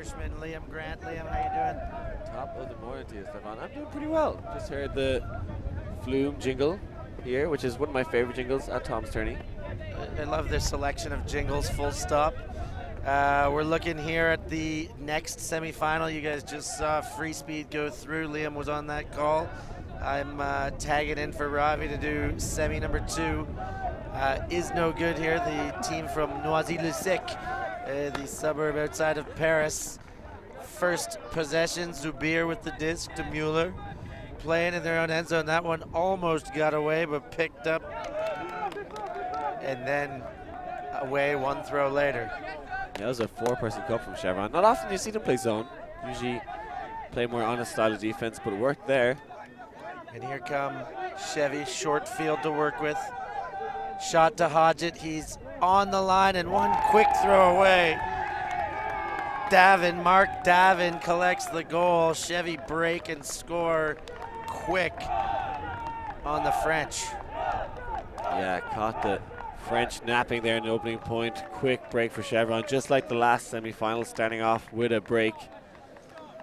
Irishman, Liam Grant. Liam, how you doing? Top of the morning to you, Stefan. I'm doing pretty well. Just heard the Flume jingle here, which is one of my favorite jingles at Tom's Tourney. I love this selection of jingles, full stop. We're looking here at the next semifinal. You guys just saw Free Speed go through. Liam was on that call. I'm tagging in for Ravi to do semi number 2. Iznogood here, the team from Noisy-le-Sec, the suburb outside of Paris. First possession, Zubir with the disc to Mueller. Playing in their own end zone. That one almost got away, but picked up. And then away one throw later. Yeah, that was a 4-person cup from Chevron. Not often you see them play zone. Usually play more honest style of defense, but it worked there. And here come Chevy, short field to work with. Shot to Hodgett, he's on the line, and one quick throw away. Mark Davin collects the goal. Chevy break and score quick on the French. Yeah, caught the French napping there in the opening point. Quick break for Chevron, just like the last semi-final, starting off with a break.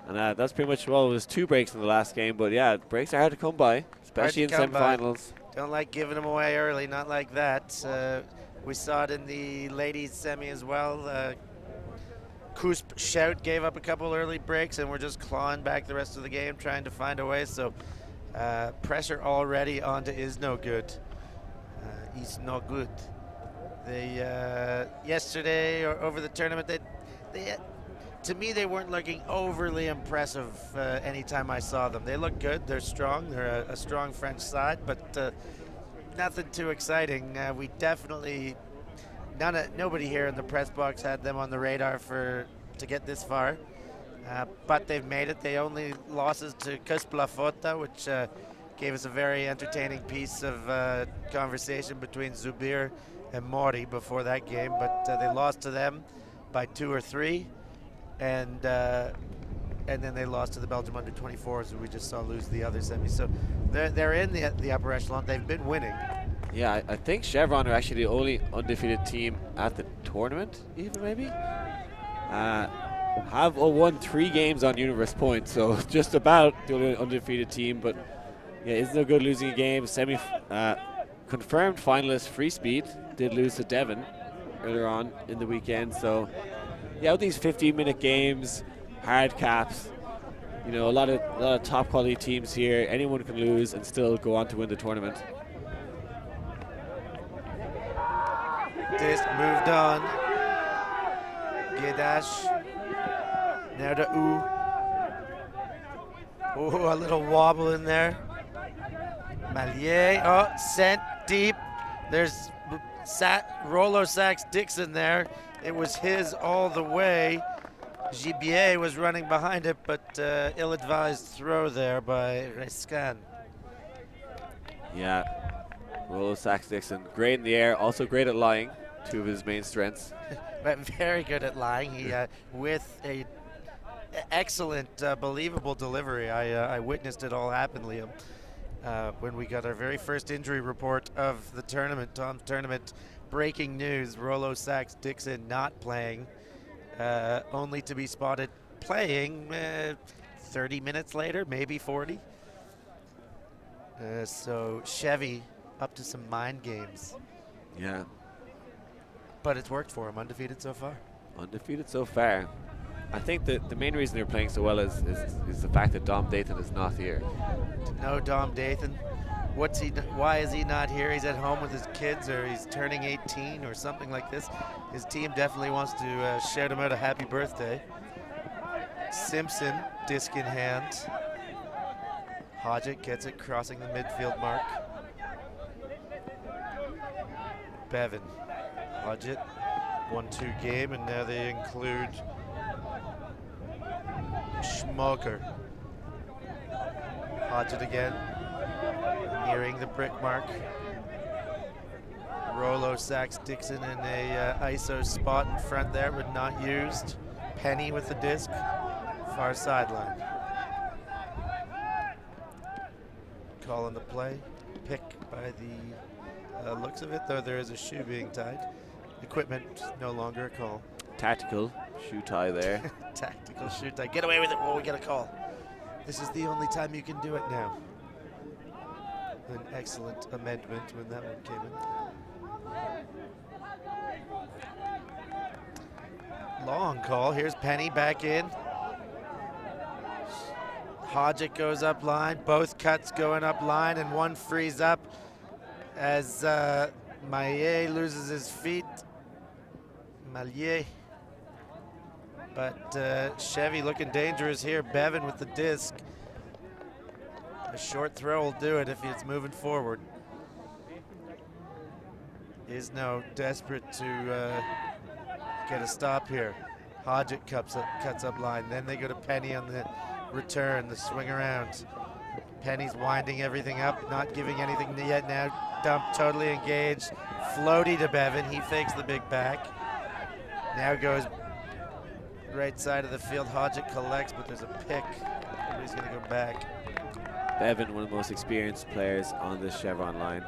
And that's pretty much, well, it was 2 breaks in the last game, but yeah, breaks are hard to come by, especially in semi-finals. Don't like giving them away early, not like that. We saw it in the ladies semi as well. Kusp Shout gave up a couple early breaks, and we're just clawing back the rest of the game, trying to find a way. So pressure already onto Iznogood. Iznogood. They yesterday or over the tournament, they to me they weren't looking overly impressive anytime I saw them. They look good. They're strong. They're a strong French side, but nothing too exciting. We definitely nobody here in the press box had them on the radar to get this far, but they've made it. They only losses to Cusp La Fota, which gave us a very entertaining piece of conversation between Zubir and Mori before that game, but they lost to them by 2 or 3, and then they lost to the Belgium under-24s, who we just saw lose the other semi. So they're in the upper echelon. They've been winning. Yeah, I think Chevron are actually the only undefeated team at the tournament, even maybe. Have won 3 games on universe points, so just about the only undefeated team. But yeah, it's no good losing a game. Confirmed finalist Free Speed did lose to Devon earlier on in the weekend. So yeah, with these 15-minute games, hard caps, you know, a lot of top quality teams here. Anyone can lose and still go on to win the tournament. Disc moved on. Gedash. Now to U. Oh, a little wobble in there. Mallier. Oh, sent deep. There's Rollo Sachs Dixon there. It was his all the way. Gibier was running behind it, but ill-advised throw there by Rescan. Yeah, Rollo Sachs Dixon, great in the air, also great at lying. 2 of his main strengths. But very good at lying. He with a excellent, believable delivery. I witnessed it all happen, Liam, when we got our very first injury report of the tournament, Tom's tournament. Breaking news: Rollo Sachs Dixon not playing, only to be spotted playing 30 minutes later, maybe 40. So Chevy up to some mind games. Yeah. But it's worked for him, undefeated so far. Undefeated so far. I think that the main reason they're playing so well is the fact that Dom Dathan is not here. No Dom Dathan. Why is he not here? He's at home with his kids, or he's turning 18 or something like this. His team definitely wants to shout him out a happy birthday. Simpson, disc in hand. Hodgett gets it, crossing the midfield mark. Bevan. Hodgett, 1-2 game, and now they include Schmoker. Hodgett again, nearing the brick mark. Rollo Sachs Dixon in a ISO spot in front there, but not used. Penny with the disc, far sideline. Call on the play, pick by the looks of it, though there is a shoe being tied. Equipment no longer a call. Tactical. shoe tie there. Tactical shoot. Get away with it. Oh, we get a call. This is the only time you can do it now. An excellent amendment when that one came in. Long call. Here's Penny back in. Hodgett goes up line. Both cuts going up line, and one frees up as Maillet loses his feet. Maillet. But Chevy looking dangerous here. Bevan with the disc. A short throw will do it if it's moving forward. Izno desperate to get a stop here. Hodgett cuts up line. Then they go to Penny on the return, the swing around. Penny's winding everything up, not giving anything yet now. Dump totally engaged. Floaty to Bevan. He fakes the big back. Now goes right side of the field. Hodgett collects, but there's a pick. Everybody's going to go back. Bevan, one of the most experienced players on this Chevron line.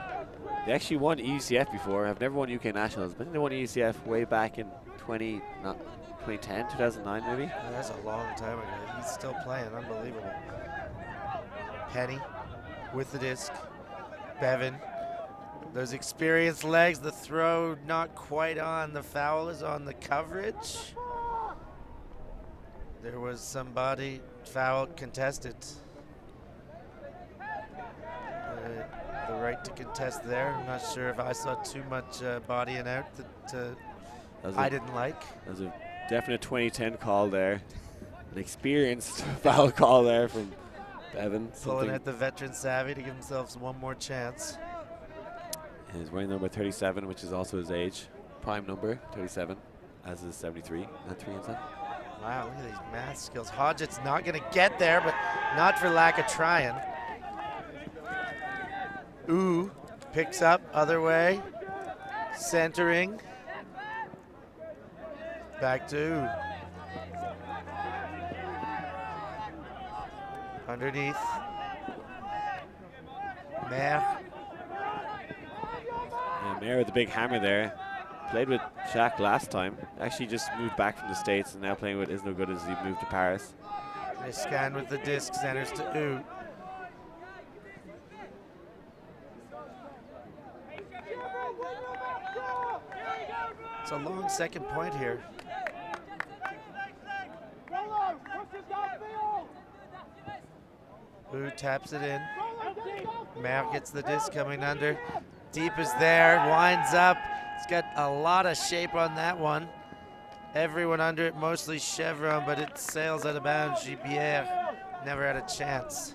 They actually won EUCF before. Have never won UK Nationals, but they won EUCF way back in 2010, 2009 maybe. Oh, that's a long time ago. He's still playing. Unbelievable. Penny with the disc. Bevan. Those experienced legs. The throw not quite on. The foul is on the coverage. There was somebody foul contested. The right to contest there. I'm not sure if I saw too much bodying out that I didn't like. That was a definite 2010 call there. An experienced foul call there from Bevan. Pulling out the veteran savvy to give himself one more chance. He's wearing number 37, which is also his age. Prime number, 37, as is 73 and 3 inside. Wow, look at these math skills. Hodgett's not going to get there, but not for lack of trying. Ooh, picks up, other way. Centering. Back to Ooh. Underneath. Maire. Yeah, Maire with the big hammer there. Played with Shaq last time. Actually just moved back from the States and now playing with Iznogood as he moved to Paris. They scan with the disc, centers to Ooh. It's a long second point here. Ooh taps it in. Maire gets the disc coming under. Deep is there, winds up. It's got a lot of shape on that one. Everyone under it, mostly Chevron, but it sails out of bounds. Gibier never had a chance.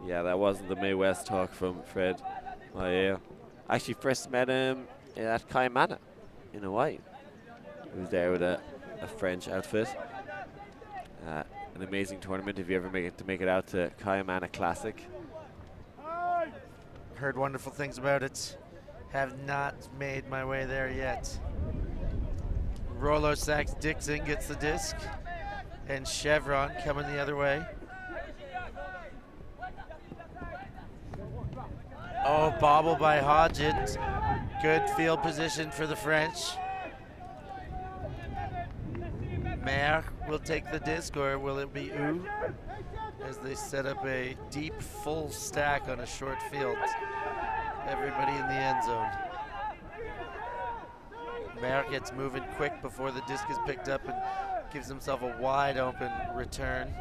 Yeah, that wasn't the May West talk from Fred. Oh yeah. Actually first met him at Cayamana in Hawaii. He was there with a French outfit. An amazing tournament if you ever make it out to Cayamana Classic. Heard wonderful things about it. Have not made my way there yet. Rolo Sachs Dixon gets the disc. And Chevron coming the other way. Oh, bobble by Hodgett. Good field position for the French. Maire will take the disc, or will it be Ooh? As they set up a deep full stack on a short field. Everybody in the end zone. Maire gets moving quick before the disc is picked up and gives himself a wide open return.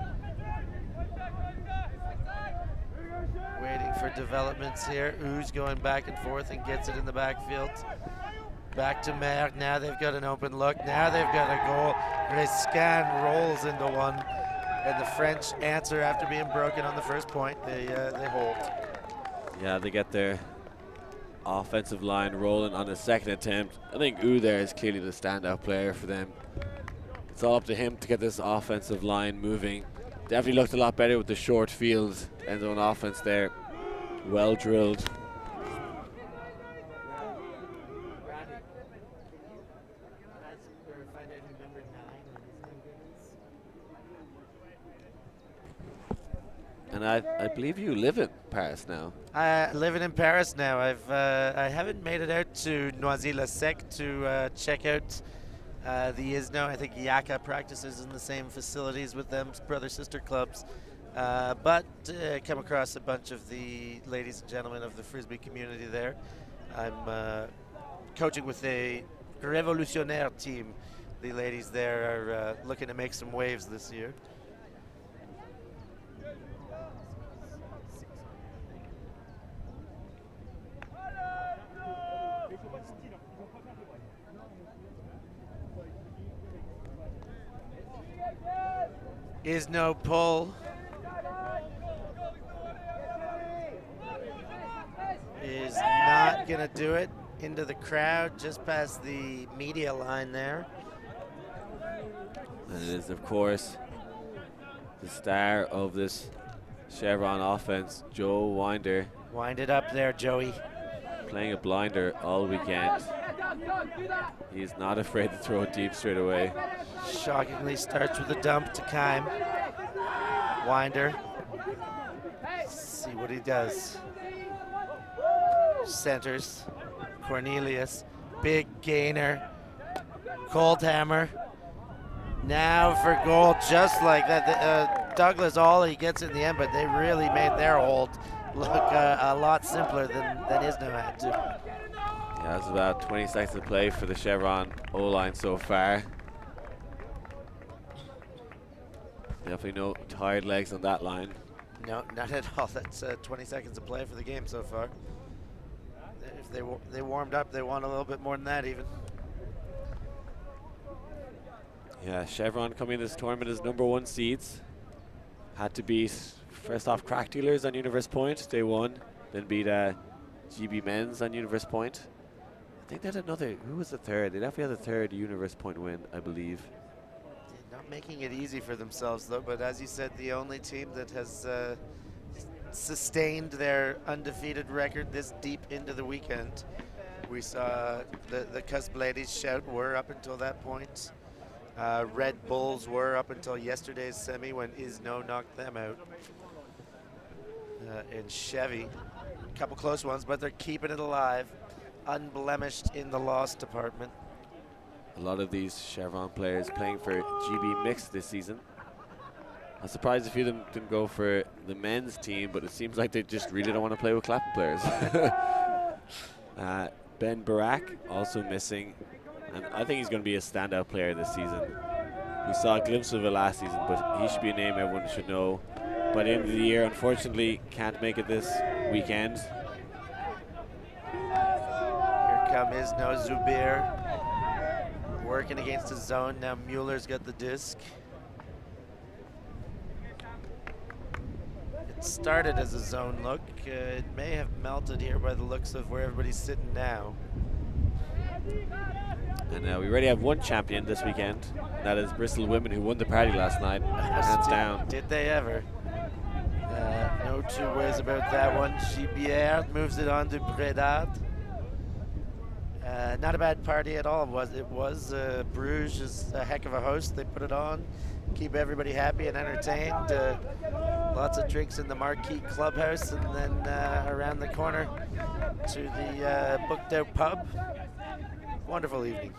Waiting for developments here. Ooh's going back and forth and gets it in the backfield. Back to Maire. Now they've got an open look. Now they've got a goal. Rescan rolls into one. And the French answer after being broken on the first point. They hold. Yeah, they get their offensive line rolling on the second attempt. I think Ooh there is clearly the standout player for them. It's all up to him to get this offensive line moving. Definitely looked a lot better with the short field end zone offense there. Well drilled. And I believe you live in Paris now. Living in Paris now. I haven't made it out to Noisy-le-Sec to check out The Izno, I think Yaka practices in the same facilities with them, brother-sister clubs. But come across a bunch of the ladies and gentlemen of the Frisbee community there. I'm coaching with a Revolutionnaire team. The ladies there are looking to make some waves this year. Izno pull. Is not going to do it. Into the crowd, just past the media line there. And it is, of course, the star of this Chevron offense, Joe Winder. Wind it up there, Joey. Playing a blinder all weekend. He's not afraid to throw it deep straight away. Shockingly starts with a dump to Kime. Winder. Let's see what he does. Centers. Cornelius. Big gainer. Coldhammer. Now for goal, just like that. Douglas, all he gets in the end, but they really made their hold look a lot simpler than Izno had to. Yeah, it's about 20 seconds to play for the Chevron O-line so far. Definitely no tired legs on that line. No, not at all. That's 20 seconds to play for the game so far. If they warmed up, they want a little bit more than that even. Yeah, Chevron coming in this tournament as #1 seeds. Had to beat, first off, Crack Dealers on Universe Point. They won. Then beat GB Men's on Universe Point. I think they had another, who was the third? They definitely had the third Universe Point win, I believe. Not making it easy for themselves though, but as you said, the only team that has sustained their undefeated record this deep into the weekend. We saw the Cusp ladies shout were up until that point. Red Bulls were up until yesterday's semi when Izno knocked them out. And Chevy, a couple close ones, but they're keeping it alive, unblemished in the loss department. A lot of these Chevron players playing for GB Mixed this season. I'm surprised a few of them didn't go for the men's team, but it seems like they just really don't want to play with Clapham players. Ben Barak also missing, and I think he's going to be a standout player this season. We saw a glimpse of it last season, but he should be a name everyone should know. By the end of the year, unfortunately, can't make it this weekend. Here come Izno Zubir. Working against the zone. Now Mueller's got the disc. It started as a zone look. It may have melted here by the looks of where everybody's sitting now. And we already have one champion this weekend. That is Bristol Women, who won the party last night, hands down. Did they ever? No two ways about that one. Gibier moves it on to Bredard. Not a bad party at all. It was Bruges is a heck of a host. They put it on, keep everybody happy and entertained. Lots of drinks in the Marquee Clubhouse, and then around the corner to the booked out pub. Wonderful evening.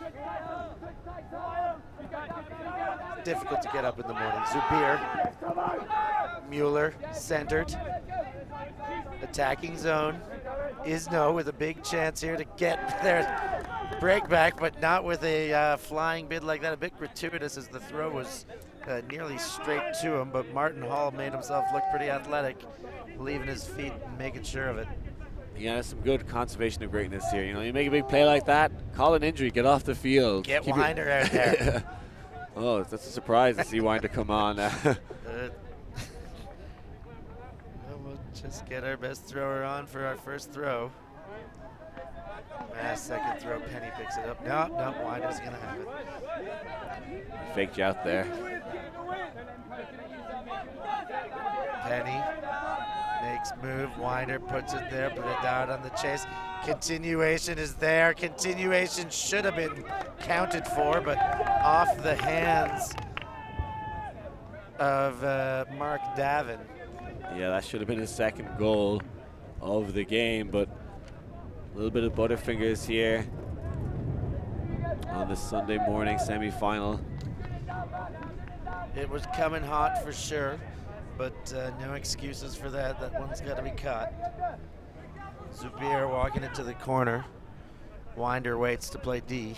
Difficult to get up in the morning. Zubir, Mueller, centered, attacking zone. Izno with a big chance here to get their break back, but not with a flying bid like that. A bit gratuitous as the throw was nearly straight to him, but Martin Hall made himself look pretty athletic, leaving his feet and making sure of it. Yeah, some good conservation of greatness here. You know, you make a big play like that, call an injury, get off the field. Get Winder out there. Oh, that's a surprise to see Winder come on. We'll just get our best thrower on for our first throw. Second throw, Penny picks it up. No, Winder's gonna have it. Faked you out there. Penny makes move, Winder puts it there, but it out on the chase. Continuation is there. Continuation should have been counted for, but off the hands of Mark Davin. Yeah, that should have been his second goal of the game, but a little bit of butterfingers here. on this Sunday morning semi-final. It was coming hot for sure, but no excuses for that. That one's got to be caught. Zubir walking into the corner. Winder waits to play D.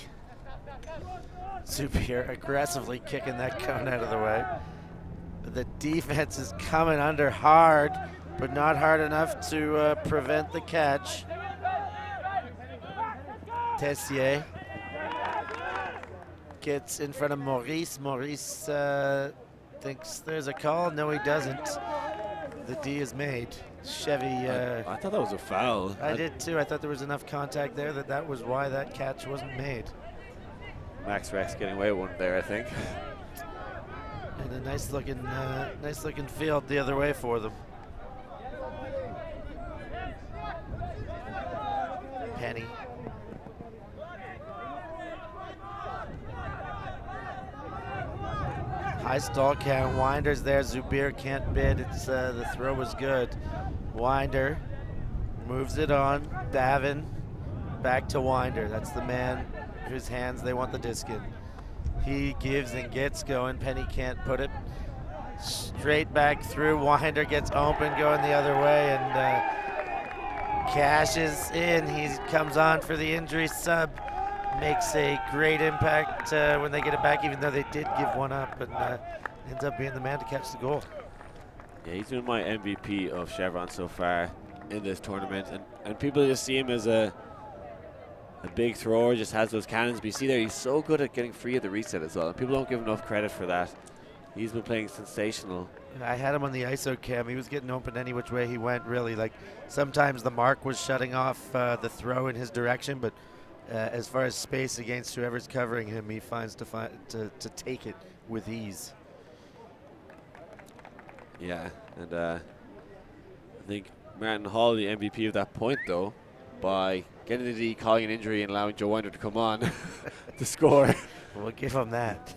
Zubir aggressively kicking that cone out of the way. The defense is coming under hard, but not hard enough to prevent the catch. Tessier gets in front of Maurice. Maurice thinks there's a call. No, he doesn't. The D is made. Chevy. I thought that was a foul. I did too. I thought there was enough contact there that was why that catch wasn't made. Max Rex getting away with one there, I think. And a nice looking field the other way for them. Penny. High stall count. Winder's there. Zubir can't bid. It's the throw was good. Winder moves it on. Davin back to Winder. That's the man whose hands they want the disc in. He gives and gets going. Penny can't put it straight back through. Winder gets open going the other way and cashes in. He comes on for the injury sub. Makes a great impact when they get it back, even though they did give one up, and ends up being the man to catch the goal. Yeah, he's been my MVP of Chevron so far in this tournament, and people just see him as a big thrower, just has those cannons. But you see there, he's so good at getting free at the reset as well, and people don't give enough credit for that. He's been playing sensational. I had him on the ISO cam. He was getting open any which way he went, really. Like, sometimes the mark was shutting off the throw in his direction, but as far as space against whoever's covering him, he finds to take it with ease. Yeah, and I think Martin Hall, the MVP of that point, though, by getting the D, calling an injury, and allowing Joe Winder to come on to score. We'll give him that.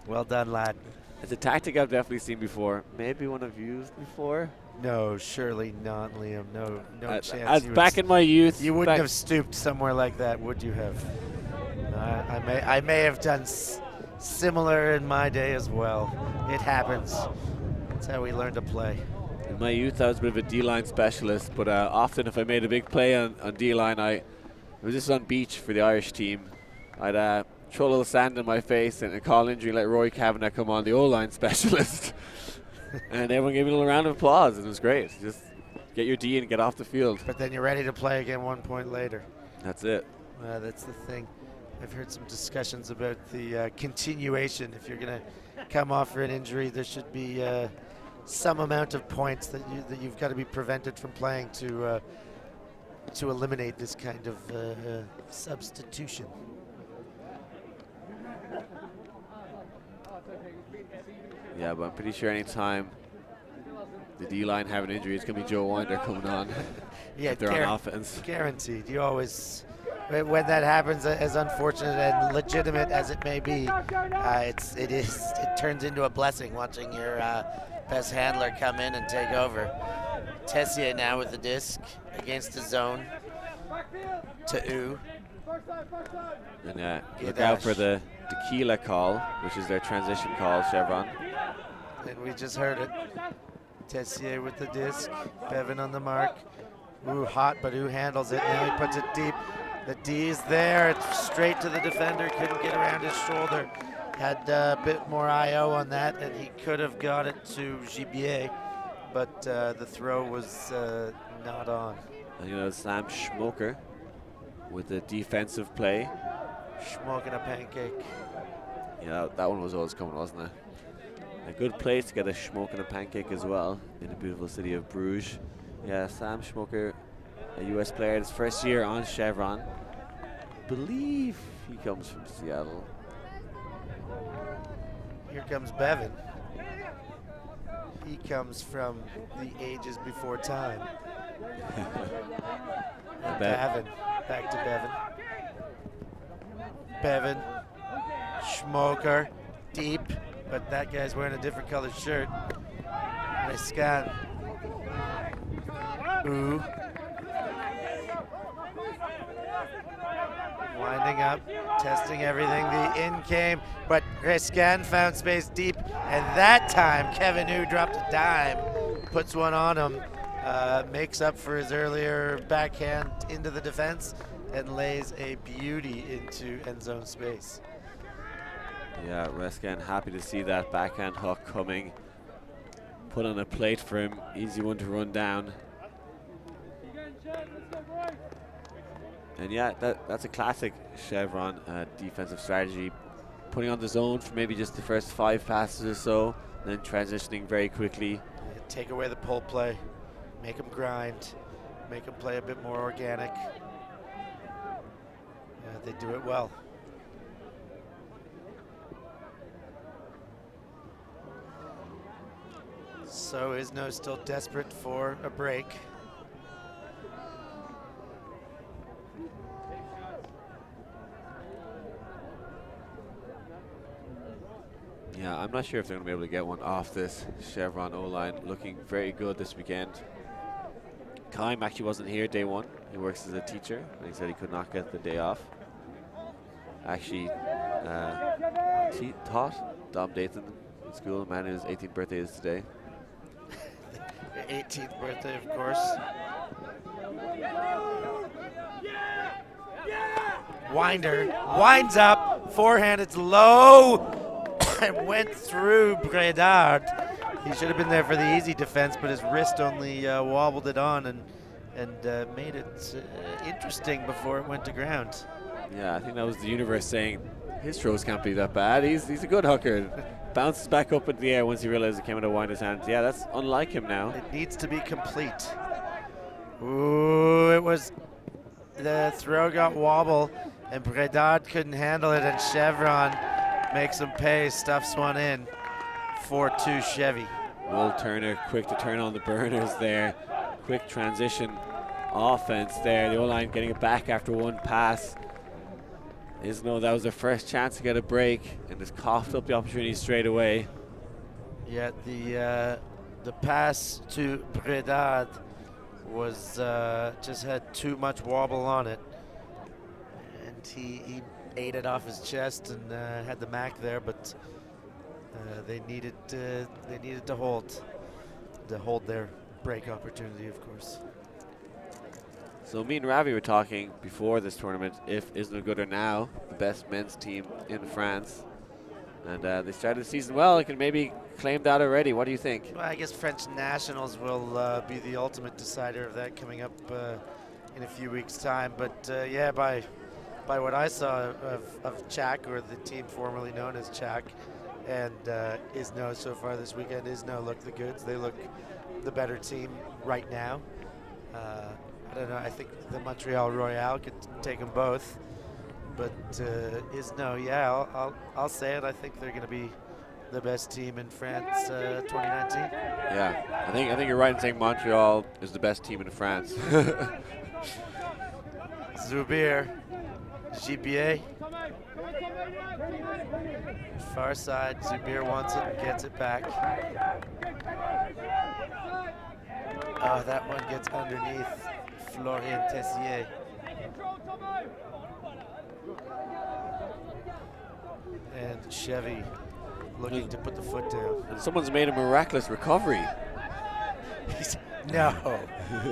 Well done, lad. It's a tactic I've definitely seen before. Maybe one I've used before. No, surely not, Liam. No chance. As back in my youth, you wouldn't have stooped somewhere like that, would you have? I may have done similar in my day as well. It happens. That's how we learn to play. In my youth, I was a bit of a D-line specialist, but often if I made a big play on D-line, it was just on beach for the Irish team. I'd throw a little sand in my face and call injury, let Roy Kavanagh come on, the O-line specialist. And everyone gave me a little round of applause, and it was great. Just get your D and get off the field. But then you're ready to play again 1 point later. That's it. That's the thing. I've heard some discussions about the continuation. If you're going to come off for an injury, there should be some amount of points that you've got to be prevented from playing to eliminate this kind of substitution. Yeah, but I'm pretty sure anytime the D-line have an injury, it's going to be Joe Winder coming on. Yeah, if they're on offense. Guaranteed. You always, when that happens, as unfortunate and legitimate as it may be, it turns into a blessing watching your best handler come in and take over. Tessier now with the disc against the zone to U. And look out for the tequila call, which is their transition call, Chevron. And we just heard it. Tessier with the disc. Bevan on the mark. Ooh, hot, but who handles it? Now he puts it deep. The D is there. It's straight to the defender. Couldn't get around his shoulder. Had a bit more I.O. on that, and he could have got it to Gibier, but the throw was not on. And Sam Schmoker with the defensive play. Smoking a pancake. Yeah, that one was always coming, wasn't it? A good place to get a schmoke and a pancake as well in the beautiful city of Bruges. Yeah, Sam Schmoker, a US player, his first year on Chevron. I believe he comes from Seattle. Here comes Bevan. He comes from the ages before time. Bevan, back to Bevan. Bevan, Schmoker, deep, but that guy's wearing a different colored shirt. Nice scan. Ooh. Winding up, testing everything. The in came, but Rescan found space deep, and that time Kevin Hu dropped a dime, puts one on him, makes up for his earlier backhand into the defense, and lays a beauty into end zone space. Yeah, Rescan happy to see that backhand hook coming. Put on a plate for him, easy one to run down. And yeah, that's a classic Chevron defensive strategy. Putting on the zone for maybe just the first 5 passes or so, then transitioning very quickly. Yeah, take away the pull play, make them grind, make them play a bit more organic. Yeah, they do it well. So Izno still desperate for a break. Yeah, I'm not sure if they're going to be able to get one off this Chevron O-line. Looking very good this weekend. Kaim actually wasn't here day one. He works as a teacher, and he said he could not get the day off. Actually taught Dom Dathan in school. A man whose 18th birthday is today. The 18th birthday, of course. Winder winds up, forehand, it's low, and went through Bredard. He should have been there for the easy defense, but his wrist only wobbled it on and made it interesting before it went to ground. Yeah, I think that was the universe saying his throws can't be that bad. He's a good hooker. Bounces back up into the air once he realized it came out of Winder's hands. Yeah, that's unlike him now. It needs to be complete. Ooh, it was, the throw got wobble, and Bredard couldn't handle it, and Chevron makes him pay, stuffs one in. 4-2 Chevy. Will Turner quick to turn on the burners there. Quick transition offense there. The O-line getting it back after one pass. Izno, that was their first chance to get a break, and just coughed up the opportunity straight away. Yeah, the pass to Bredard was just had too much wobble on it, and he ate it off his chest and had the Mac there, but they needed to hold their break opportunity, of course. So me and Ravi were talking before this tournament if Iznogood are now the best men's team in France. And they started the season well. They can maybe claim that already. What do you think? Well, I guess French nationals will be the ultimate decider of that coming up in a few weeks' time. But yeah, by what I saw of Chak, or the team formerly known as Chak, and Izno so far this weekend, Izno look the goods. They look the better team right now. I don't know. I think the Montreal Royale could take them both, but Izno, yeah, I'll say it. I think they're going to be the best team in France 2019. Yeah, I think you're right in saying Montreal is the best team in France. Zubir, GBA, far side. Zubir wants it and gets it back. Oh, that one gets underneath Florian Tessier. And Chevy looking to put the foot down. And someone's made a miraculous recovery. No,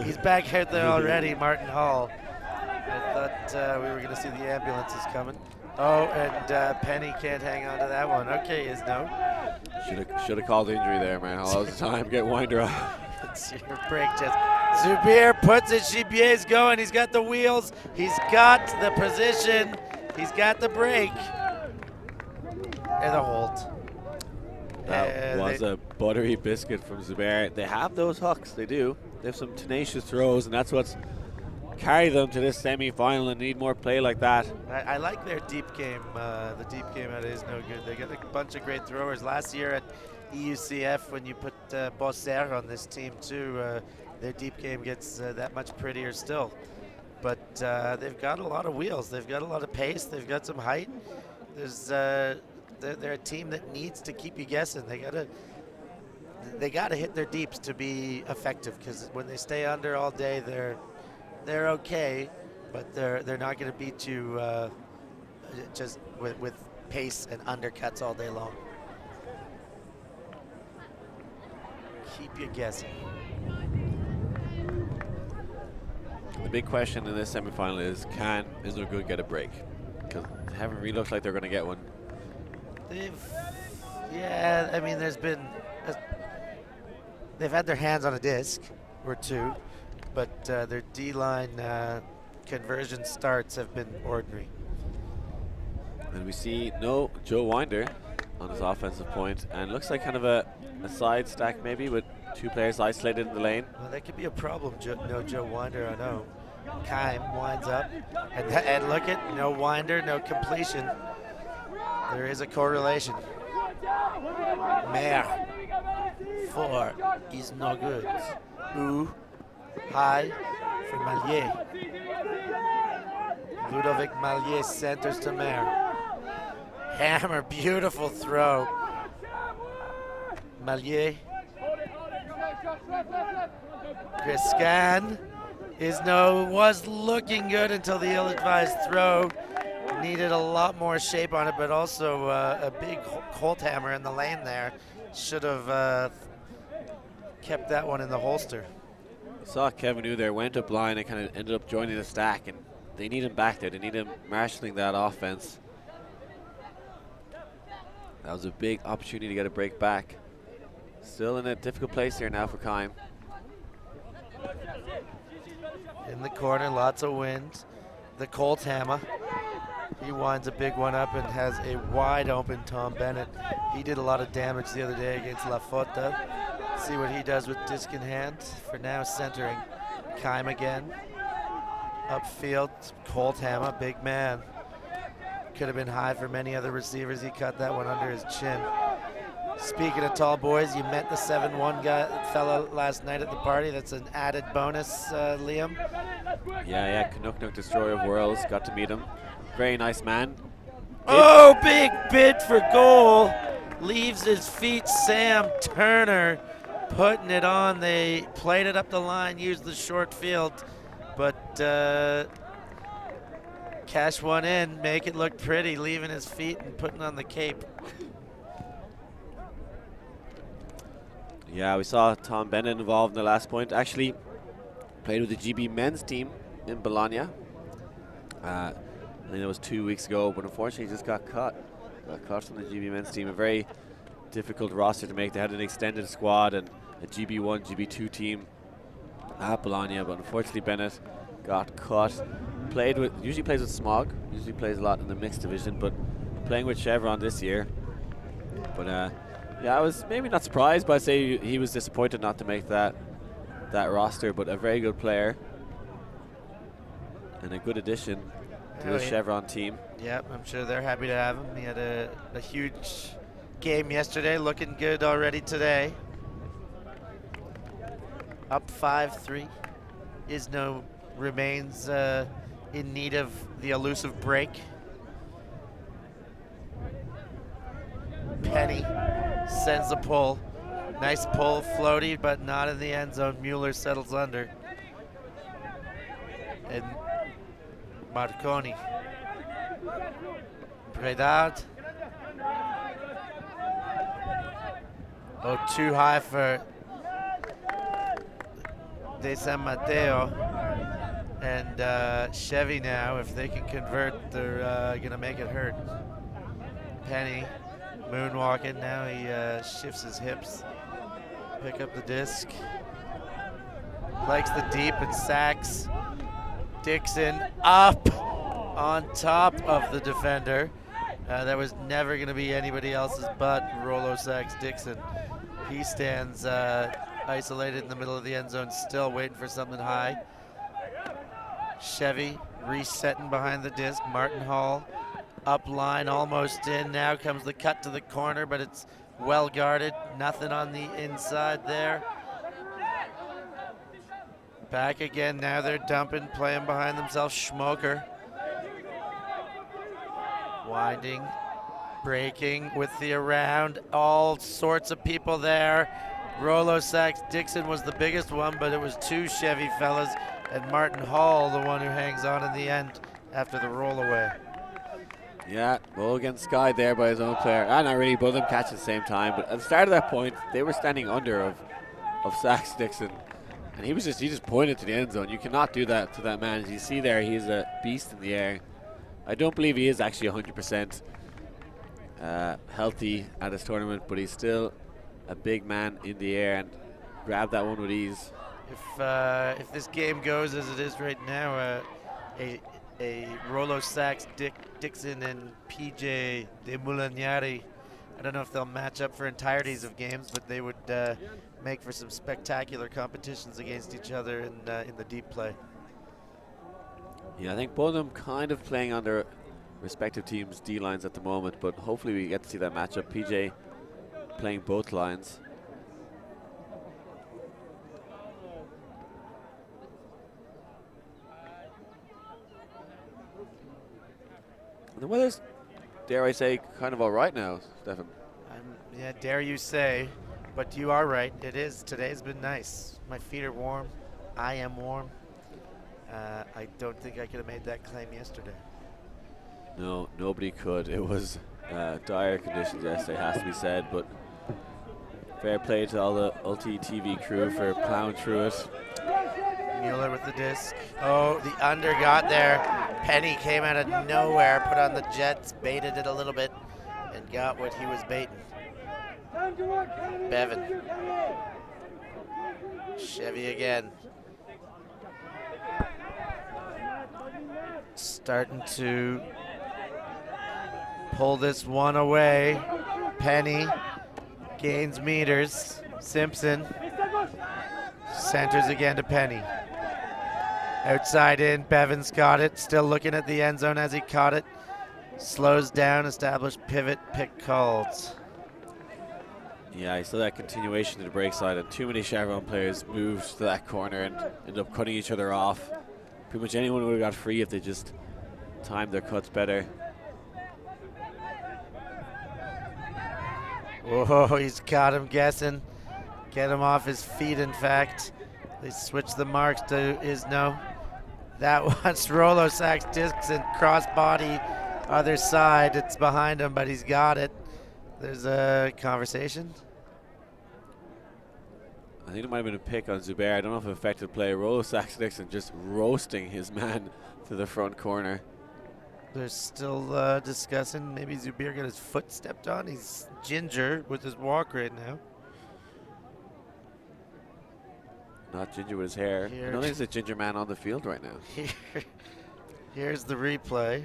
he's back out there already, Martin Hall. I thought we were going to see the ambulances coming. Oh, and Penny can't hang on to that one. Okay, Izno. Should have called the injury there, man. All the time, get Winder off. It's your break, Jess. Zubir puts it. Chibier's going. He's got the wheels. He's got the position. He's got the break. And the hold. That was a buttery biscuit from Zubir. They have those hooks. They do. They have some tenacious throws, and that's what's carried them to this semi-final, and need more play like that. I like their deep game. The deep game out Iznogood. They got a bunch of great throwers. Last year at EUCF, when you put Bosser on this team too, their deep game gets that much prettier still. But they've got a lot of wheels. They've got a lot of pace. They've got some height. There's they're a team that needs to keep you guessing. They gotta hit their deeps to be effective, because when they stay under all day, they're okay. but they're not going to beat you just with pace and undercuts all day long. Keep you guessing. The big question in this semifinal is, can Iznogood get a break? Because they haven't really looked like they're going to get one. Yeah, I mean, they've had their hands on a disc or two, but their D-line conversion starts have been ordinary. And we see no Joe Winder on his offensive point, and looks like kind of a side stack maybe with two players isolated in the lane. Well, that could be a problem. No Joe Winder, I know. Keim winds up, and look at no Winder, no completion. There is a correlation. Maire for Iznogood. Ooh, high for Mallier. Ludovic Mallier centers to Maire. Hammer, beautiful throw. Mallier. Griscan. Was looking good until the ill-advised throw. Needed a lot more shape on it, but also a big Colt hammer in the lane there. Should have kept that one in the holster. Saw Kevin New there, went up line and kind of ended up joining the stack, and they need him back there. They need him marshalling that offense. That was a big opportunity to get a break back. Still in a difficult place here now for Keim. In the corner, lots of wind. The Colt hammer. He winds a big one up and has a wide open Tom Bennett. He did a lot of damage the other day against La Fota. See what he does with disc in hand. For now, centering. Keim again. Upfield, Colt hammer, big man. Could have been high for many other receivers. He cut that one under his chin. Speaking of tall boys, you met the 7'1" fella last night at the party. That's an added bonus, Liam. Yeah, Canuck Destroyer of Worlds. Got to meet him. Very nice man. Oh, big bid for goal. Leaves his feet. Sam Turner putting it on. They played it up the line, used the short field, but cash one in, make it look pretty, leaving his feet and putting on the cape. Yeah, we saw Tom Bennett involved in the last point. Actually, played with the GB men's team in Bologna. I think it was 2 weeks ago, but unfortunately he just got caught. Got caught from the GB men's team. A very difficult roster to make. They had an extended squad and a GB1, GB2 team at Bologna, but unfortunately Bennett got caught. Usually plays with Smog. Usually plays a lot in the mixed division, but playing with Chevron this year. But yeah, I was maybe not surprised, but I'd say he was disappointed not to make that roster, but a very good player and a good addition to the Chevron team. Yep, I'm sure they're happy to have him. He had a huge game yesterday, looking good already today. Up 5-3. Izno remains in need of the elusive break. Penny sends the pull. Nice pull, floaty, but not in the end zone. Mueller settles under. And Marconi. Predard. Oh, too high for De San Mateo. And Chevy now, if they can convert, they're going to make it hurt. Penny moonwalking. Now he shifts his hips. Pick up the disc. Likes the deep and sacks. Dixon up on top of the defender. That was never going to be anybody else's but Rolo sacks Dixon. He stands isolated in the middle of the end zone, still waiting for something high. Chevy resetting behind the disc. Martin Hall up line, almost in. Now comes the cut to the corner, but it's well guarded. Nothing on the inside there. Back again. Now they're dumping, playing behind themselves. Schmoker winding, breaking with the around. All sorts of people there. Rolo sacks. Dixon was the biggest one, but it was two Chevy fellas. and Martin Hall, the one who hangs on in the end after the roll away. Yeah, well against Sky there by his own player. Not really, both of them catch at the same time. But at the start of that point, they were standing under of Sax Dixon. And he just pointed to the end zone. You cannot do that to that man. As you see there, he's a beast in the air. I don't believe he is actually 100% healthy at this tournament, but he's still a big man in the air and grabbed that one with ease. If this game goes as it is right now, a Rolo Sax Dixon and PJ de Mulanari, I don't know if they'll match up for entireties of games, but they would make for some spectacular competitions against each other in the deep play. Yeah, I think both of them kind of playing on their respective teams' D lines at the moment, but hopefully we get to see that matchup. PJ playing both lines. And the weather's, dare I say, kind of all right now, Stefan. Yeah, dare you say, but you are right. It is. Today's been nice. My feet are warm. I am warm. I don't think I could have made that claim yesterday. No, nobody could. It was dire conditions yesterday, has to be said, but fair play to all the Ulti TV crew for plowing through it. Mueller with the disc. Oh, the under got there. Penny came out of nowhere, put on the jets, baited it a little bit, and got what he was baiting. Bevan. Chevy again. Starting to pull this one away. Penny gains meters. Simpson centers again to Penny. Outside in, Bevan's got it. Still looking at the end zone as he caught it. Slows down, established pivot, pick called. Yeah, I saw that continuation to the break side, and too many Chevron players moved to that corner and ended up cutting each other off. Pretty much anyone would have got free if they just timed their cuts better. Whoa, he's got him guessing. Get him off his feet, in fact. They switch the marks to Izno. That was Rolo Sax Dixon, crossbody, other side. It's behind him, but he's got it. There's a conversation. I think it might have been a pick on Zubair. I don't know if it affected play. Rolo Sax Dixon just roasting his man to the front corner. They're still discussing. Maybe Zubair got his foot stepped on. He's ginger with his walk right now. Not ginger with his hair. I don't think there's a ginger man on the field right now. Here's the replay.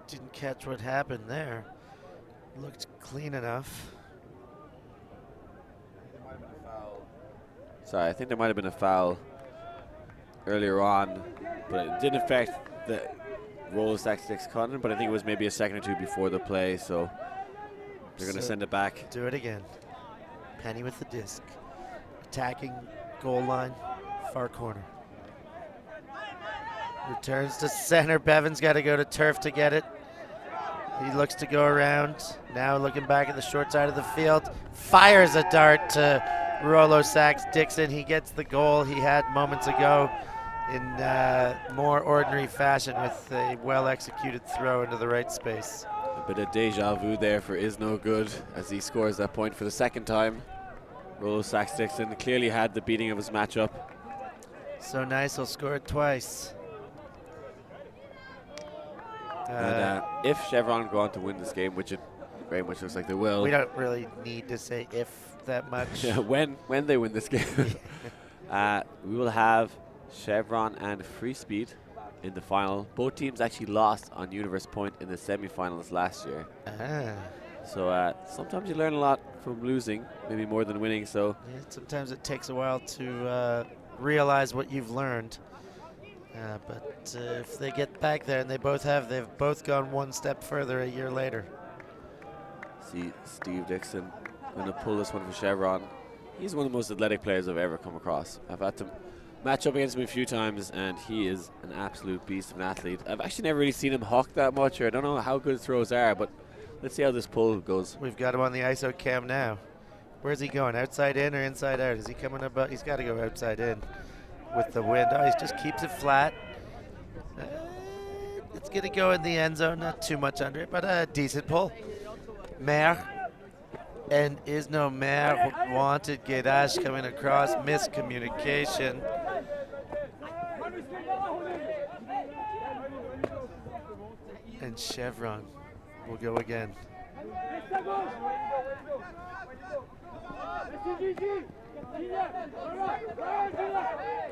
Didn't catch what happened there. Looked clean enough. Sorry, I think there might have been a foul earlier on, but it didn't affect the Rolo Sax Dixon Cotton, but I think it was maybe a second or two before the play, so they're going to send it back. Do it again. Penny with the disc. Attacking goal line, far corner. Returns to center. Bevan's got to go to turf to get it. He looks to go around. Now looking back at the short side of the field. Fires a dart to Rolo Sax Dixon. He gets the goal he had moments ago in more ordinary fashion with a well-executed throw into the right space. A bit of deja vu there for Iznogood as he scores that point for the second time. Rolo Sax Dixon clearly had the beating of his matchup. So nice, he'll score it twice. And if Chevron go on to win this game, which it very much looks like they will. We don't really need to say if that much. Yeah, when they win this game. We will have Chevron and Free Speed in the final. Both teams actually lost on Universe Point in the semifinals last year. So sometimes you learn a lot from losing, maybe more than winning. So yeah, sometimes it takes a while to realize what you've learned. But if they get back there, and they've both gone one step further a year later. See Steve Dixon going to pull this one for Chevron. He's one of the most athletic players I've ever come across. I've had to match up against him a few times, and he is an absolute beast of an athlete. I've actually never really seen him hawk that much, or I don't know how good his throws are, but let's see how this pull goes. We've got him on the ISO cam now. Where's he going? Outside in or inside out? Is he coming about? He's got to go outside in with the wind. Oh, he just keeps it flat. It's going to go in the end zone. Not too much under it, but a decent pull. Maire and Iznogood wanted Gedash coming across. Miscommunication. And Chevron will go again.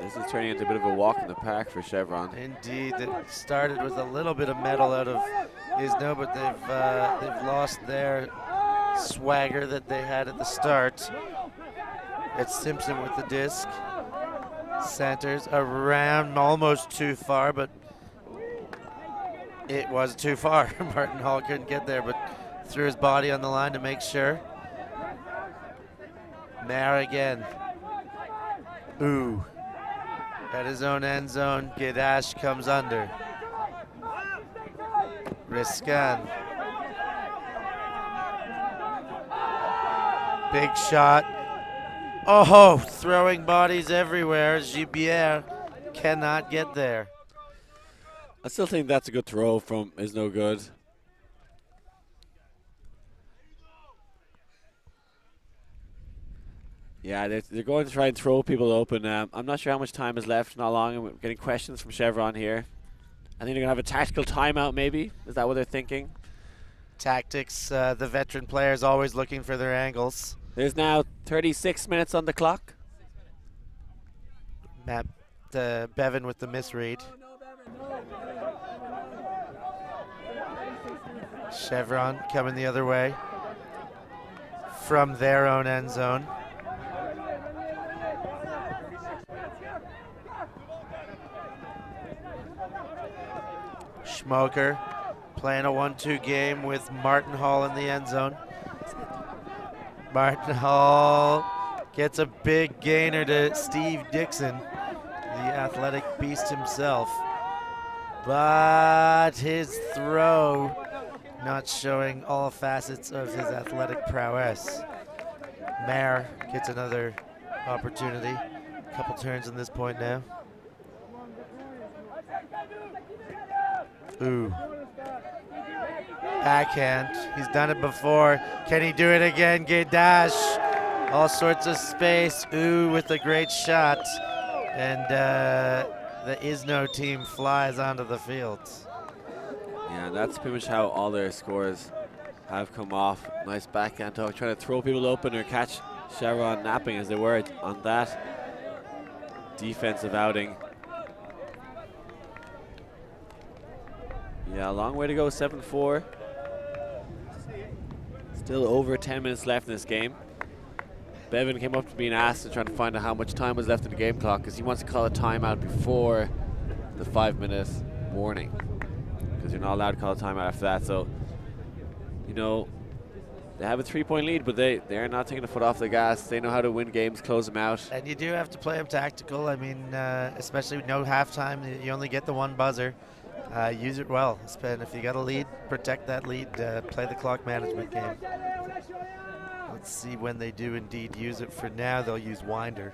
This is turning into a bit of a walk in the park for Chevron. Indeed, it started with a little bit of metal out of Izno, but they've lost their swagger that they had at the start. It's Simpson with the disc. Centers around, almost too far, but it was too far. Martin Hall couldn't get there, but threw his body on the line to make sure. Mayer again. Ooh. At his own end zone, Gedash comes under. Riscan. Big shot. Oh, throwing bodies everywhere. Gibier cannot get there. I still think that's a good throw from Iznogood. Yeah, they're going to try and throw people open. I'm not sure how much time is left, not long. I'm getting questions from Chevron here. I think they're going to have a tactical timeout maybe. Is that what they're thinking? Tactics, the veteran players always looking for their angles. There's now 36 minutes on the clock. Matt Bevan with the misread. Chevron coming the other way from their own end zone. Schmoker playing a 1-2 game with Martin Hall in the end zone. Martin Hall gets a big gainer to Steve Dixon, the athletic beast himself. But his throw not showing all facets of his athletic prowess. Mayer gets another opportunity. A couple turns in this point now. Ooh. Backhand. He's done it before. Can he do it again? Gedash. All sorts of space. Ooh, with a great shot. And the Izno team flies onto the field. Yeah, that's pretty much how all their scores have come off. Nice backhand talk, trying to throw people open or catch Chevron napping as they were on that defensive outing. Yeah, a long way to go, 7-4. Still over 10 minutes left in this game. Bevan came up to being asked and trying to find out how much time was left in the game clock because he wants to call a timeout before the 5-minute warning. Because you're not allowed to call a timeout after that. So, you know, they have a 3-point lead, but they're not taking the foot off the gas. They know how to win games, close them out. And you do have to play them tactical. I mean, especially with no halftime, you only get the one buzzer. Use it well. And if you got a lead, protect that lead. Play the clock management game. Let's see when they do indeed use it. For now, they'll use Winder.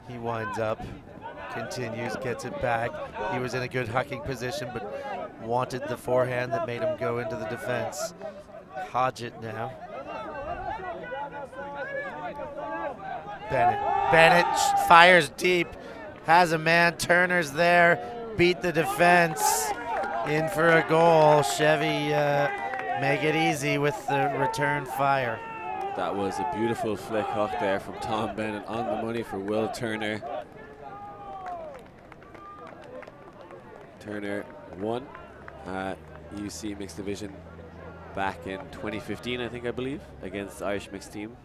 He winds up, continues, gets it back. He was in a good hucking position, but wanted the forehand that made him go into the defense. Hodgett now. Bennett fires deep, has a man. Turner's there, beat the defense. In for a goal. Chevy make it easy with the return fire. That was a beautiful flick hook there from Tom Bennett on the money for Will Turner. Turner won UC Mixed Division back in 2015, I believe, against the Irish Mixed Team.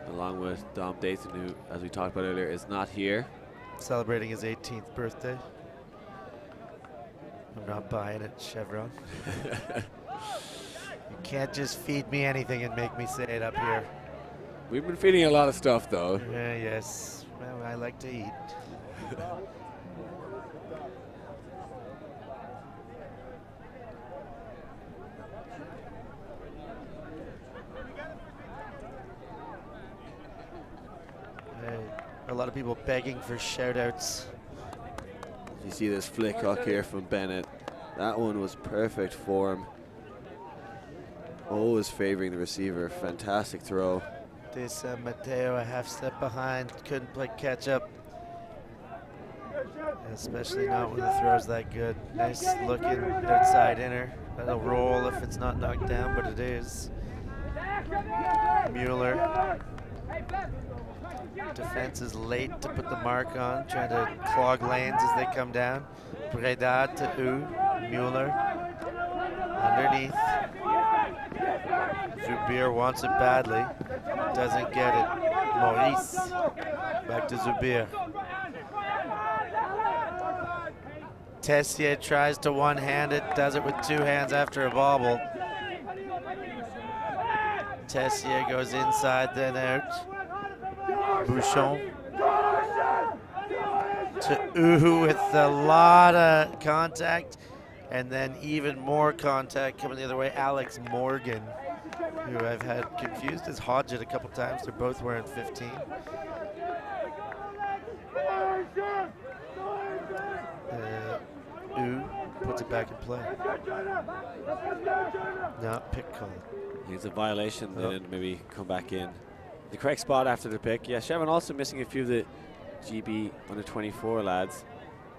Along with Dom Dayton, who, as we talked about earlier, is not here. Celebrating his 18th birthday. I'm not buying it, Chevron. You can't just feed me anything and make me say it up here. We've been feeding a lot of stuff, though. Yes. Well, I like to eat. lot of people begging for shout-outs. You see this flick hook here from Bennett. That one was perfect form. Always favoring the receiver. Fantastic throw. This Mateo a half step behind, couldn't play catch up. Especially not when the throw's that good. Nice looking outside inner. That'll roll if it's not knocked down, but it is. Mueller. Defense is late to put the mark on, trying to clog lanes as they come down. Breda to U. Mueller. Underneath. Zubir wants it badly. Doesn't get it. Maurice. Back to Zubir. Tessier tries to one-hand it, does it with two hands after a bobble. Tessier goes inside, then out. Bouchon to Uhu with a lot of contact, and then even more contact coming the other way. Alex Morgan, who I've had confused as Hodgett a couple times. They're both wearing 15. Puts it back in play. No, pick call. It's a violation, then maybe come back in. The correct spot after the pick. Yeah, Chevron also missing a few of the GB under 24 lads.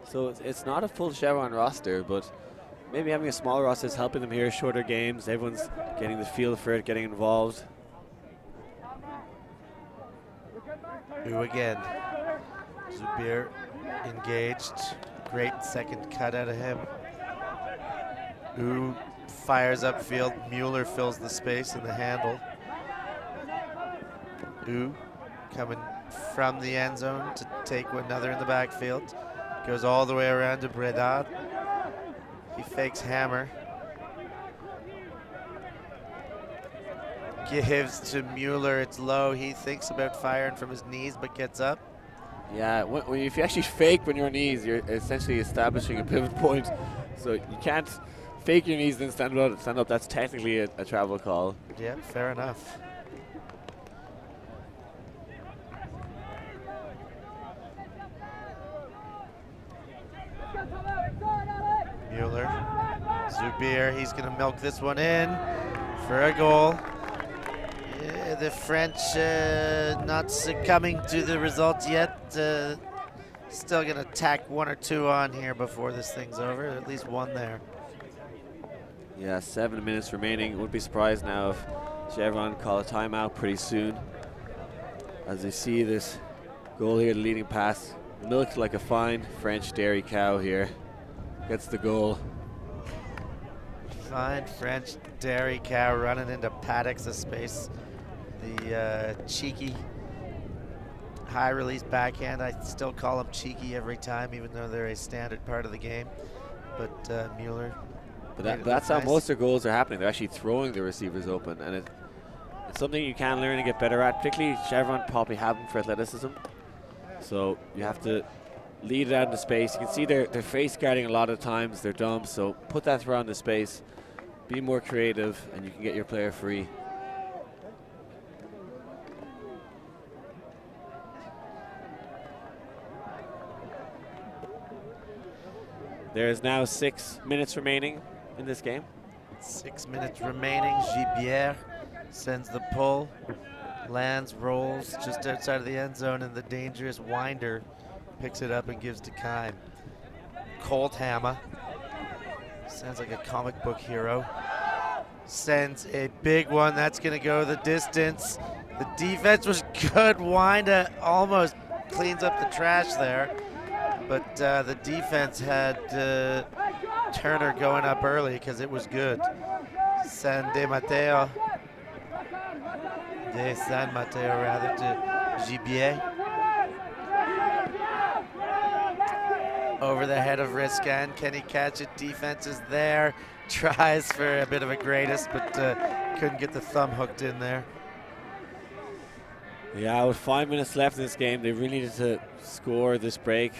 So it's not a full Chevron roster, but maybe having a smaller roster is helping them here. Shorter games, everyone's getting the feel for it, getting involved. Who again? Zubir engaged. Great second cut out of him. Ooh, fires upfield. Mueller fills the space in the handle. Ooh, coming from the end zone to take another in the backfield. Goes all the way around to Breda. He fakes hammer. Gives to Mueller, it's low. He thinks about firing from his knees, but gets up. Yeah, if you actually fake when you're on knees, you're essentially establishing a pivot point. So you can't fake your knees then stand up. That's technically a travel call. Yeah, fair enough. Mueller, Zubir, he's gonna milk this one in for a goal. Yeah, the French not succumbing to the results yet. Still gonna tack one or two on here before this thing's over. At least one there. Yeah, 7 minutes remaining. Wouldn't be surprised now if Chevron call a timeout pretty soon. As you see this goal here, the leading pass, milked like a fine French dairy cow here. Gets the goal. Fine French dairy cow running into paddocks of space. The cheeky high release backhand. I still call them cheeky every time, even though they're a standard part of the game. But Mueller. But that's how most of their goals are happening. They're actually throwing the receivers open, and it's something you can learn and get better at. Particularly Chevron probably have them for athleticism. So you have to lead it out into space. You can see they're face guarding a lot of times. They're dumb, so put that throw into space. Be more creative, and you can get your player free. There is now 6 minutes remaining in this game. 6 minutes remaining. Gibier sends the pull, lands, rolls just outside of the end zone, and the dangerous Winder picks it up and gives to Kime. Colt Hammer, sounds like a comic book hero, sends a big one. That's going to go the distance. The defense was good. Winder almost cleans up the trash there. But the defense had Turner going up early because it was good. San Mateo rather, to Gibier. Over the head of Riscan. Can he catch it? Defense is there. Tries for a bit of a greatest, but couldn't get the thumb hooked in there. Yeah, with 5 minutes left in this game, they really needed to score this break.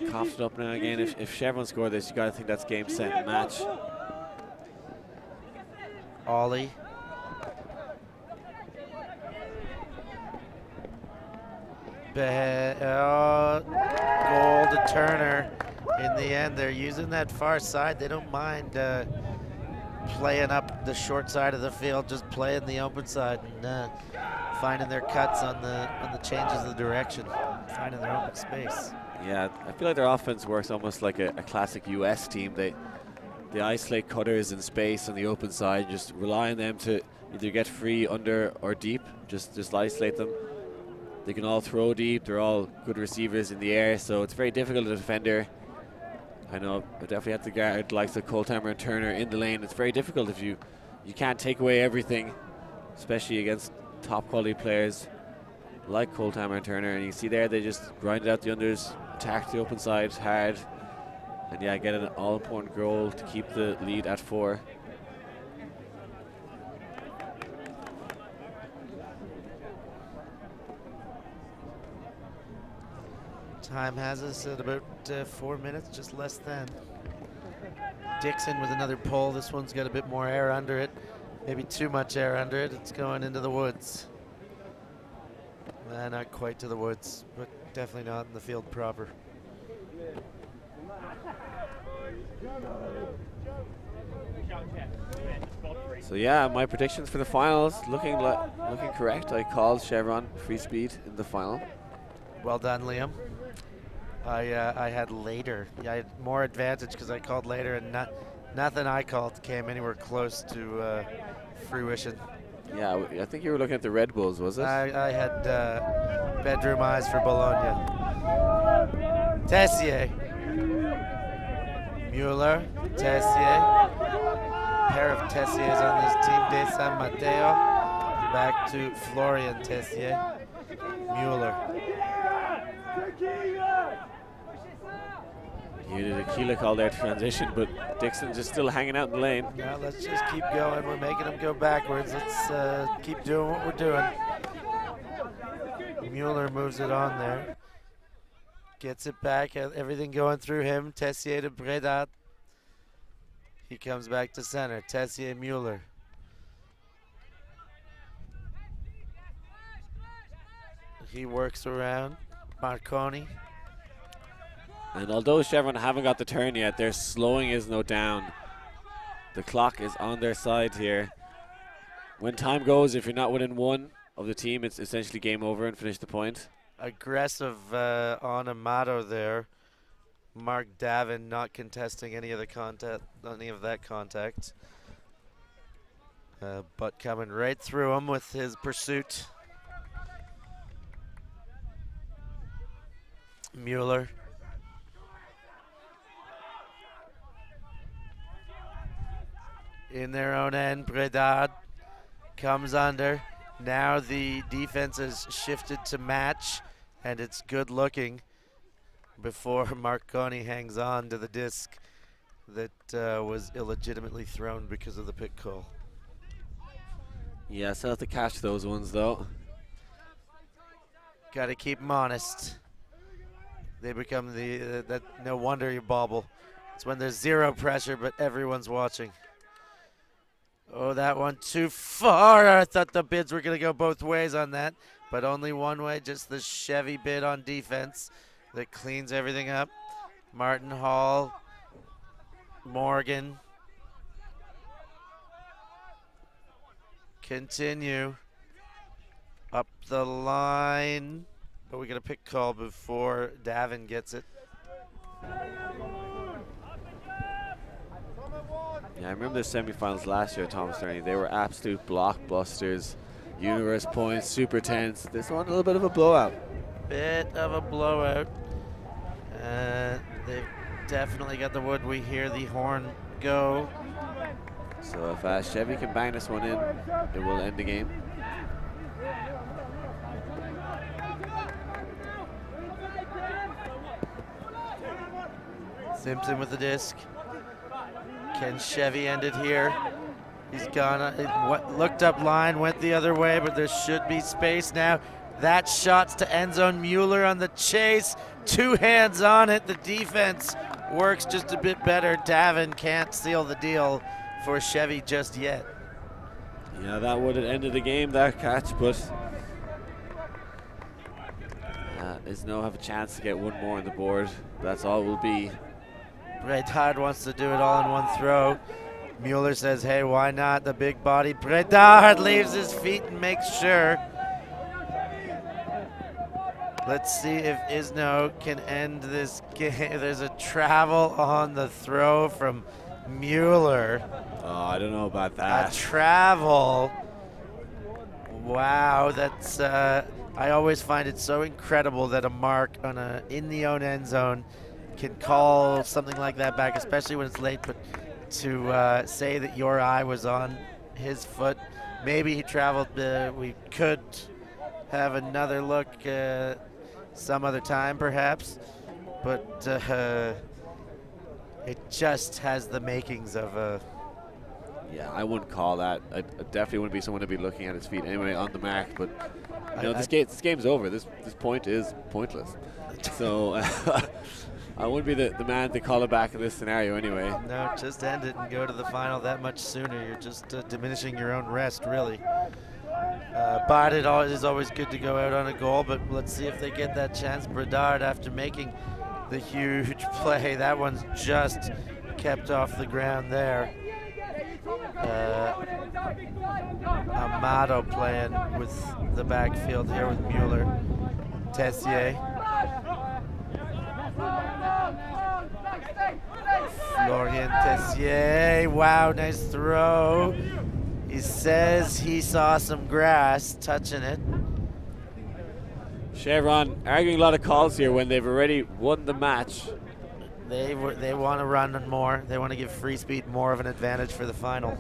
Coughed it up now again. If Chevron scored this, you got to think that's game, set, match. Ollie. Goal to Turner. In the end, they're using that far side. They don't mind playing up the short side of the field, just playing the open side and finding their cuts on the changes of direction, finding their open space. Yeah, I feel like their offense works almost like a classic US team. They isolate cutters in space on the open side, just rely on them to either get free, under, or deep. Just isolate them. They can all throw deep. They're all good receivers in the air, so it's very difficult as a defender. I know I definitely have to guard likes of Coltamer and Turner in the lane. It's very difficult if you can't take away everything, especially against top quality players like Coltamer and Turner. And you see there, they just grinded out the unders, attacked the open side hard, and yeah, get an all-important goal to keep the lead at 4. Time has us at about 4 minutes, just less than. Dixon with another pull. This one's got a bit more air under it. Maybe too much air under it. It's going into the woods. Not quite to the woods, but definitely not in the field proper. So yeah, my predictions for the finals looking correct. I called Chevron free speed in the final. Well done, Liam. I had later. Yeah, I had more advantage because I called later, and nothing I called came anywhere close to fruition. Yeah, I think you were looking at the Red Bulls, was it? I had bedroom eyes for Bologna. Tessier. Mueller. Tessier. Pair of Tessiers on this team. De San Mateo. Back to Florian Tessier. Mueller. You did a Keela call there to transition, but Dixon just still hanging out in the lane. Yeah, let's just keep going. We're making them go backwards. Let's keep doing what we're doing. Mueller moves it on there. Gets it back. Everything going through him. Tessier to Breda. He comes back to center. Tessier, Mueller. He works around. Marconi. And although Chevron haven't got the turn yet, they're slowing Izno down. The clock is on their side here. When time goes, if you're not within 1 of the team, it's essentially game over and finish the point. Aggressive on Amato there. Mark Davin not contesting any of that contact. But coming right through him with his pursuit. Mueller. In their own end, Bredard comes under. Now the defense has shifted to match, and it's good looking before Marconi hangs on to the disc that was illegitimately thrown because of the pick call. Yeah, still have to catch those ones though. Got to keep them honest. They become no wonder you bobble. It's when there's zero pressure, but everyone's watching. Oh, that one too far. I thought the bids were going to go both ways on that, but only one way, just the Chevy bid on defense that cleans everything up. Martin Hall, Morgan. Continue up the line, but we get a pick call before Davin gets it. Yeah, I remember the semifinals last year at Thomas Tourney. They were absolute blockbusters. Universe points, super tense. This one, a little bit of a blowout. Bit of a blowout. They've definitely got the wood. We hear the horn go. So if Chevy can bang this one in, it will end the game. Simpson with the disc. Can Chevy end it here? He's gone, looked up line, went the other way, but there should be space now. That shot's to end zone. Mueller on the chase. 2 hands on it. The defense works just a bit better. Davin can't seal the deal for Chevy just yet. Yeah, that would have ended the game, that catch, but Izno have a chance to get one more on the board. That's all it will be. Bredard wants to do it all in one throw. Mueller says, hey, why not? The big body. Bredard leaves his feet and makes sure. Let's see if Izno can end this game. There's a travel on the throw from Mueller. Oh, I don't know about that. A travel. Wow, that's. I always find it so incredible that a mark on in the own end zone can call something like that back, especially when it's late. But to say that your eye was on his foot, maybe he traveled. We could have another look some other time, perhaps. But it just has the makings of a. Yeah, I wouldn't call that. I definitely wouldn't be someone to be looking at his feet anyway on the mark. But you know, this game's over. This point is pointless. So I wouldn't be the man to call it back in this scenario anyway. No, just end it and go to the final that much sooner. You're just diminishing your own rest, really. But it is always good to go out on a goal. But let's see if they get that chance. Bredard, after making the huge play, that one's just kept off the ground there. Amato playing with the backfield here with Mueller. Tessier. Florian Tessier. Wow, nice throw. He says he saw some grass touching it. Chevron arguing a lot of calls here when they've already won the match. They want to run more. They want to give Free Speed more of an advantage for the final.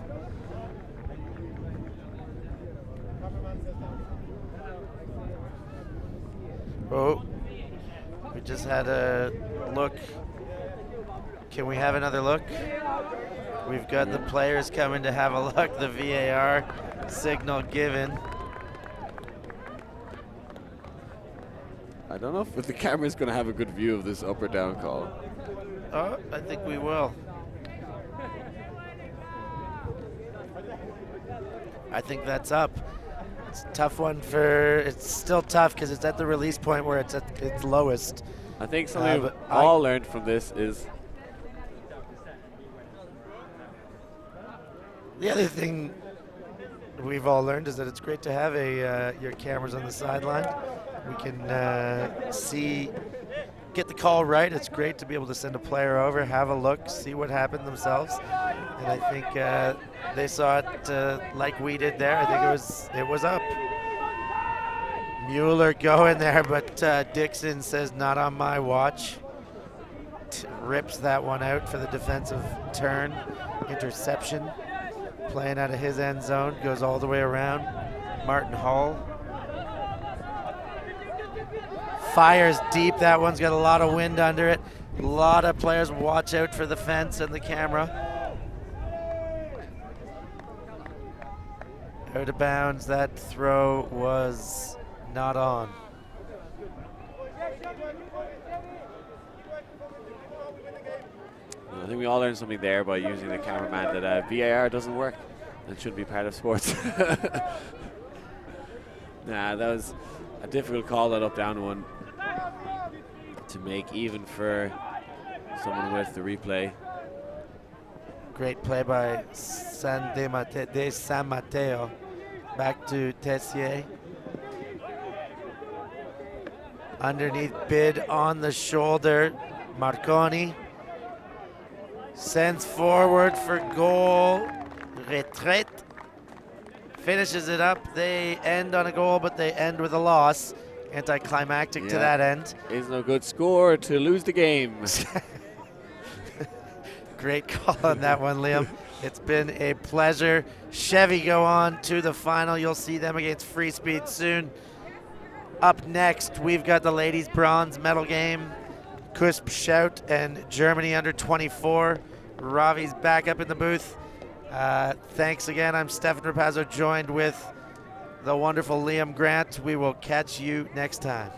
Oh, we just had a look. Can we have another look? We've got the players coming to have a look. The VAR signal given. I don't know if the camera's going to have a good view of this up or down call. Oh, I think we will. I think that's up. It's a tough one it's still tough because it's at the release point where it's at its lowest. I think something we've all learned from this is... The other thing we've all learned is that it's great to have your cameras on the sideline. We can get the call right. It's great to be able to send a player over, have a look, see what happened themselves. And I think they saw it like we did there. I think it was up. Mueller going there, but Dixon says not on my watch. Rips that one out for the defensive turn. Interception. Playing out of his end zone, goes all the way around. Martin Hall. Fires deep. That one's got a lot of wind under it. A lot of players watch out for the fence and the camera. Out of bounds. That throw was not on. I think we all learned something there by using the cameraman that VAR doesn't work and shouldn't be part of sports. Nah, that was a difficult call, that up-down one, to make even for someone with the replay. Great play by de San Mateo. Back to Tessier. Underneath bid on the shoulder. Marconi sends forward for goal. Retraite finishes it up. They end on a goal, but they end with a loss. Anticlimactic to that end. Iznogood score to lose the game. Great call on that one, Liam. It's been a pleasure. Chevy go on to the final. You'll see them against Free Speed soon. Up next, we've got the ladies' bronze medal game. Cusp Shout and Germany under 24. Ravi's back up in the booth. Thanks again. I'm Stefan Rapazzo, joined with the wonderful Liam Grant. We will catch you next time.